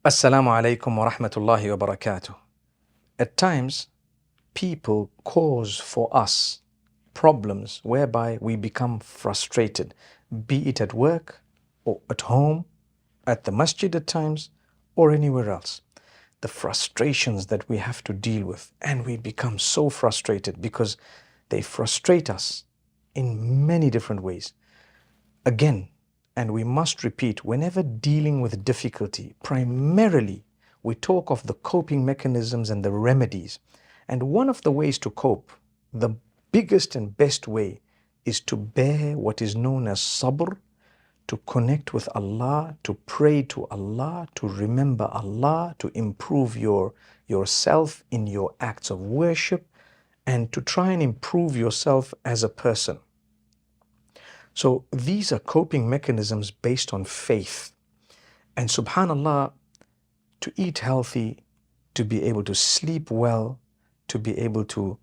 Assalamu alaikum wa rahmatullahi wa barakatuh. At times, people cause for us problems whereby we become frustrated, be it at work or at home, at the masjid at times, or anywhere else. The frustrations that we have to deal with, and we become so frustrated because they frustrate us in many different ways. Again, and we must repeat, whenever dealing with difficulty, primarily we talk of the coping mechanisms and the remedies. And one of the ways to cope, the biggest and best way, is to bear what is known as sabr, to connect with Allah, to pray to Allah, to remember Allah, to improve yourself in your acts of worship, and to try and improve yourself as a person. So these are coping mechanisms based on faith. And subhanallah, to eat healthy, to be able to sleep well, to be able to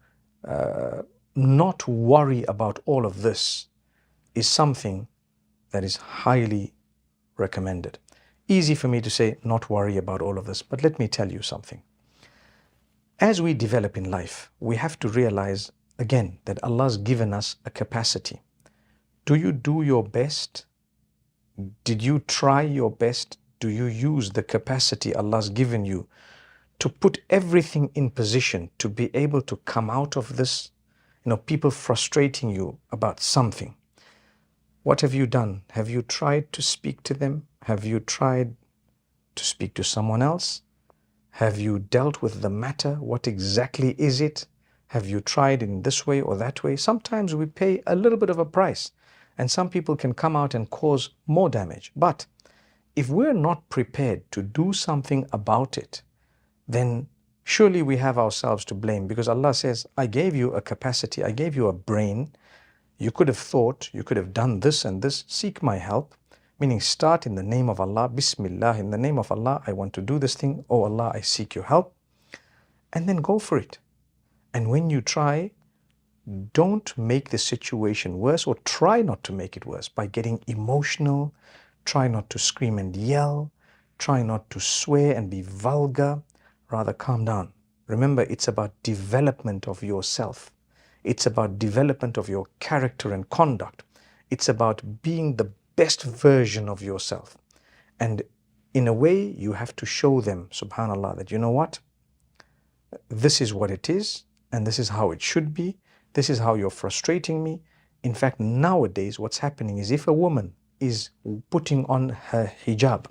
not worry about all of this is something that is highly recommended. Easy for me to say not worry about all of this, but let me tell you something. As we develop in life, we have to realize again that Allah's given us a capacity. Do you do your best? Did you try your best? Do you use the capacity Allah's given you to put everything in position to be able to come out of this? People frustrating you about something. What have you done? Have you tried to speak to them? Have you tried to speak to someone else? Have you dealt with the matter? What exactly is it? Have you tried in this way or that way? Sometimes we pay a little bit of a price, and some people can come out and cause more damage. But if we're not prepared to do something about it, then surely we have ourselves to blame, because Allah says, I gave you a capacity, I gave you a brain. You could have thought, you could have done this and this, seek my help, meaning start in the name of Allah, Bismillah, in the name of Allah, I want to do this thing, oh Allah, I seek your help, and then go for it. And when you try, don't make the situation worse, or try not to make it worse by getting emotional. Try not to scream and yell. Try not to swear and be vulgar. Rather, calm down. Remember, it's about development of yourself. It's about development of your character and conduct. It's about being the best version of yourself. And in a way, you have to show them, subhanAllah, that you know what? This is what it is, and this is how it should be. This is how you're frustrating me. In fact, nowadays, what's happening is if a woman is putting on her hijab,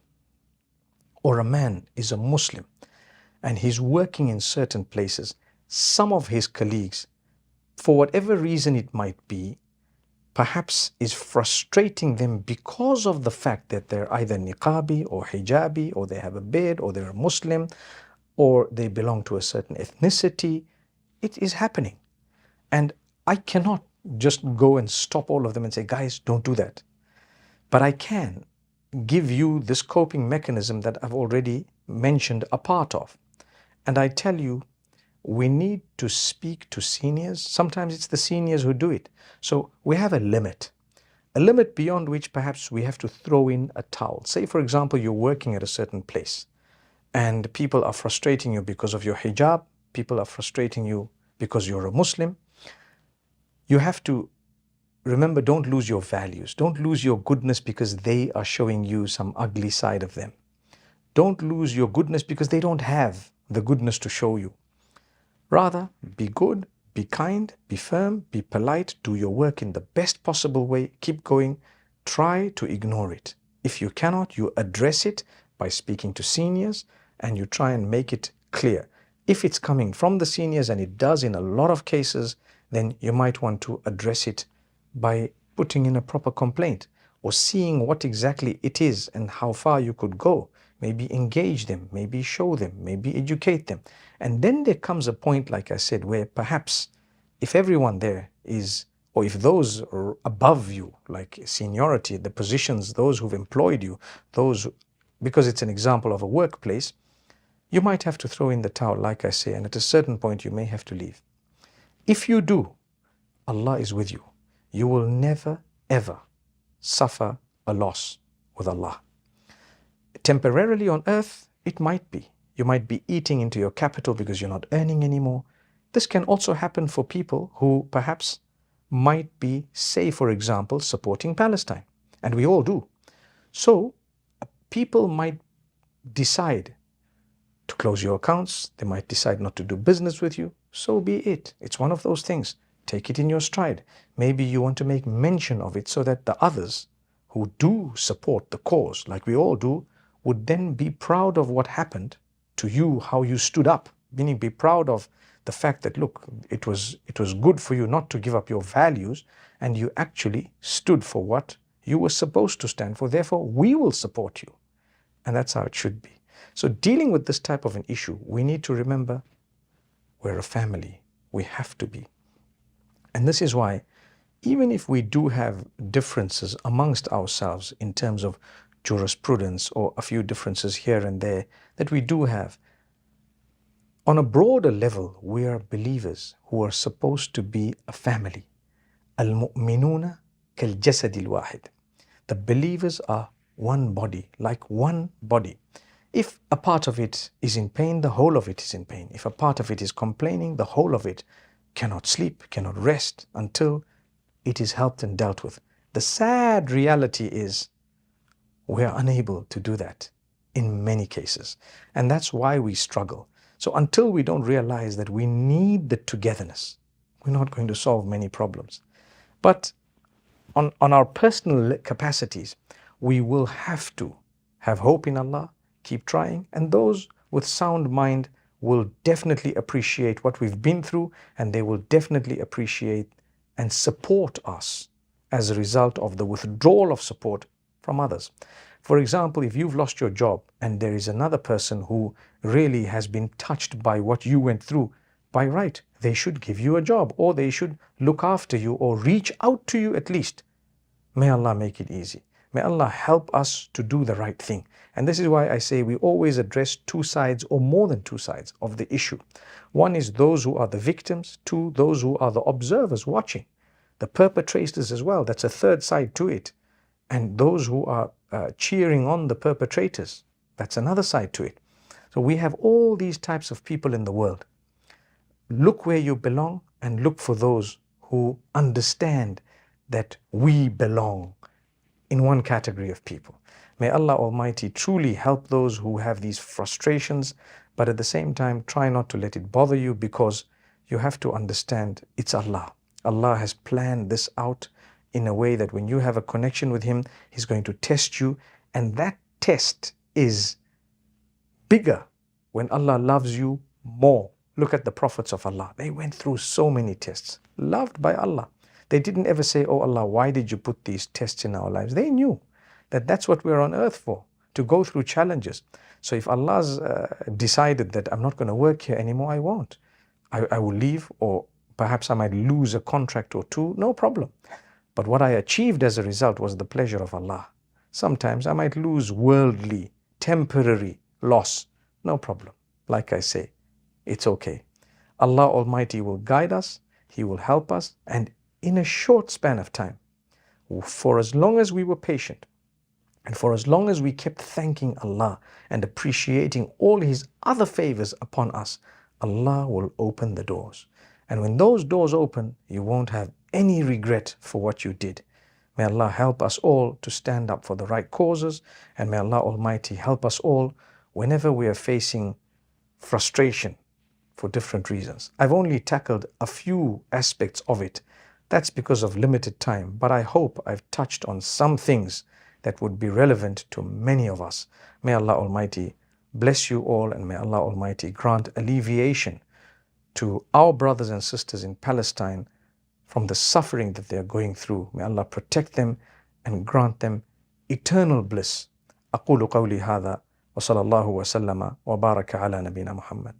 or a man is a Muslim, and he's working in certain places, some of his colleagues, for whatever reason it might be, perhaps is frustrating them because of the fact that they're either niqabi or hijabi, or they have a beard, or they're a Muslim, or they belong to a certain ethnicity. It is happening. And I cannot just go and stop all of them and say, guys, don't do that. But I can give you this coping mechanism that I've already mentioned a part of. And I tell you, we need to speak to seniors. Sometimes it's the seniors who do it. So we have a limit beyond which perhaps we have to throw in a towel. Say, for example, you're working at a certain place and people are frustrating you because of your hijab. People are frustrating you because you're a Muslim. You have to remember, don't lose your values. Don't lose your goodness because they are showing you some ugly side of them. Don't lose your goodness because they don't have the goodness to show you. Rather, be good, be kind, be firm, be polite, do your work in the best possible way, keep going, try to ignore it. If you cannot, you address it by speaking to seniors, and you try and make it clear. If it's coming from the seniors, and it does in a lot of cases, then you might want to address it by putting in a proper complaint, or seeing what exactly it is and how far you could go. Maybe engage them, maybe show them, maybe educate them. And then there comes a point, like I said, where perhaps if everyone there is, or if those are above you, like seniority, the positions, those who've employed you, because it's an example of a workplace, you might have to throw in the towel, like I say, and at a certain point you may have to leave. If you do, Allah is with you. you will never ever suffer a loss with Allah. Temporarily on earth, it might be. You might be eating into your capital because you're not earning anymore. This can also happen for people who perhaps might be, say for example, supporting Palestine. And we all do. So people might decide to close your accounts. They might decide not to do business with you. So be it. It's one of those things. Take it in your stride. Maybe you want to make mention of it so that the others who do support the cause, like we all do, would then be proud of what happened to you, how you stood up, meaning be proud of the fact that, look, it was good for you not to give up your values, and you actually stood for what you were supposed to stand for. Therefore, we will support you. And that's how it should be. So dealing with this type of an issue, we need to remember we're a family. We have to be. And this is why, even if we do have differences amongst ourselves in terms of jurisprudence or a few differences here and there that we do have, on a broader level, we are believers who are supposed to be a family. Al-mu'minuna kal-jasadil wahid. The believers are one body, like one body. If a part of it is in pain, the whole of it is in pain. If a part of it is complaining, the whole of it cannot sleep, cannot rest until it is helped and dealt with. The sad reality is we are unable to do that in many cases. And that's why we struggle. So until we don't realize that we need the togetherness, we're not going to solve many problems. But on our personal capacities, we will have to have hope in Allah, keep trying, and those with sound mind will definitely appreciate what we've been through, and they will definitely appreciate and support us as a result of the withdrawal of support from others. For example, if you've lost your job and there is another person who really has been touched by what you went through, by right, they should give you a job, or they should look after you, or reach out to you at least. May Allah make it easy. May Allah help us to do the right thing. And this is why I say we always address two sides or more than two sides of the issue. One is those who are the victims. Two, those who are the observers watching. The perpetrators as well. That's a third side to it. And those who are cheering on the perpetrators. That's another side to it. So we have all these types of people in the world. Look where you belong and look for those who understand that we belong in one category of people. May Allah Almighty truly help those who have these frustrations, but at the same time try not to let it bother you, because you have to understand it's Allah. Allah has planned this out in a way that when you have a connection with Him, He's going to test you, and that test is bigger when Allah loves you more. Look at the prophets of Allah. They went through so many tests, loved by Allah. They didn't ever say, oh Allah, why did you put these tests in our lives? They knew that that's what we're on earth for, to go through challenges. So if Allah's decided that I'm not going to work here anymore, I won't. I will leave, or perhaps I might lose a contract or two, no problem. But what I achieved as a result was the pleasure of Allah. Sometimes I might lose worldly, temporary loss, no problem. Like I say, it's okay. Allah Almighty will guide us, He will help us, and in a short span of time, for as long as we were patient, and for as long as we kept thanking Allah and appreciating all His other favors upon us, Allah will open the doors. And when those doors open, you won't have any regret for what you did. May Allah help us all to stand up for the right causes, and may Allah Almighty help us all whenever we are facing frustration for different reasons. I've only tackled a few aspects of it. That's because of limited time, but I hope I've touched on some things that would be relevant to many of us. May Allah Almighty bless you all, and may Allah Almighty grant alleviation to our brothers and sisters in Palestine from the suffering that they are going through. May Allah protect them and grant them eternal bliss. أقول قولي هذا وصلى الله وسلم وبارك على نبينا محمد.